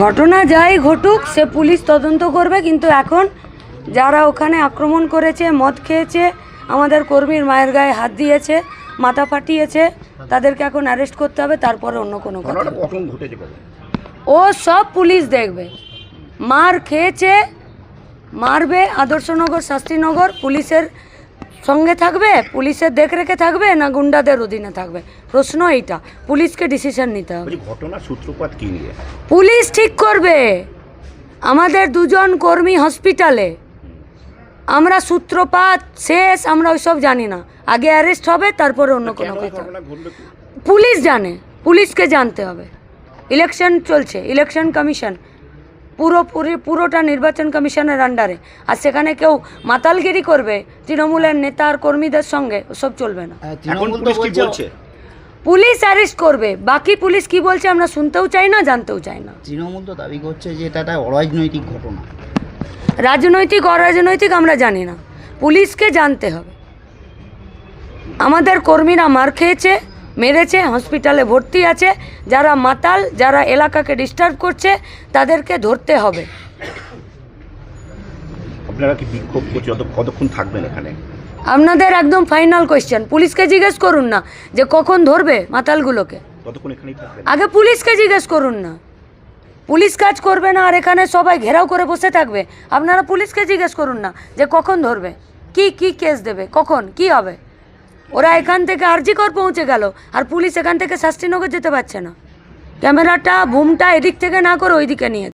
ঘটনা যাই ঘটুক সে পুলিশ তদন্ত করবে, কিন্তু এখন যারা ওখানে আক্রমণ করেছে, মদ খেয়েছে, আমাদের কর্মীর মায়ের গায়ে হাত দিয়েছে, মাথা ফাটিয়েছে, তাদেরকে এখন অ্যারেস্ট করতে হবে, তারপরে অন্য কোনো কথা। ও সব পুলিশ দেখবে। মার খেয়েছে, মারবে, আদর্শনগর শাস্ত্রীনগর পুলিশের সঙ্গে থাকবে, পুলিশের দেখরেখে থাকবে, না গুন্ডাদের অধীনে থাকবে, প্রশ্ন এইটা। পুলিশকে ডিসিশন নিতে হবে। ঘটনার সূত্রপাত কি নিয়ে পুলিশ ঠিক করবে। আমাদের দুজন কর্মী হসপিটালে, আমরা সূত্রপাত শেষ আমরা ওইসব জানি না। আগে অ্যারেস্ট হবে, তারপরে অন্য কোনো কথা। পুলিশ জানে, পুলিশকে জানতে হবে। ইলেকশন চলছে, ইলেকশন কমিশন পুরোটা নির্বাচন কমিশনের আন্ডারে, আর সেখানে কেউ মাতালগিরি করবে তৃণমূলের নেতা আর কর্মীদের সঙ্গে, ওসব চলবে না। পুলিশ অ্যারেস্ট করবে, বাকি পুলিশ কি বলছে আমরা শুনতেও চাই না, জানতেও চাই না। তৃণমূল তো দাবি করছে যে এটা একটা অরাজনৈতিক ঘটনা। রাজনৈতিক অরাজনৈতিক আমরা জানি না, পুলিশকে জানতে হবে। আমাদের কর্মীরা মার খেয়েছে, মেরেছে, হসপিটালে ভর্তি আছে। যারা মাতাল, যারা এলাকাকে ডিস্টার্ব করছে, তাদেরকে ধরতে হবে। আপনারা কি বিক্ষোভ করছেন, কতক্ষণ থাকবেন এখানে? আপনাদের একদম ফাইনাল কোয়েশ্চেন, পুলিশকে জিজ্ঞেস করুন না যে কখন ধরবে মাতালগুলোকে। কতক্ষণ এখানেই থাকবেন? আগে পুলিশকে জিজ্ঞেস করুন না। পুলিশ কাজ করবে না আর এখানে সবাই ঘেরাও করে বসে থাকবে। আপনারা পুলিশকে জিজ্ঞেস করুন না যে কখন ধরবে, কি কেস দেবে, কখন কি হবে। ওরা এখান থেকে আরজিকর পৌঁছে গেল, আর পুলিশ এখান থেকে শাস্ত্রীনগর যেতে পারছে না। ক্যামেরাটা বুমটা এদিক থেকে না করে ওই দিকে নিয়ে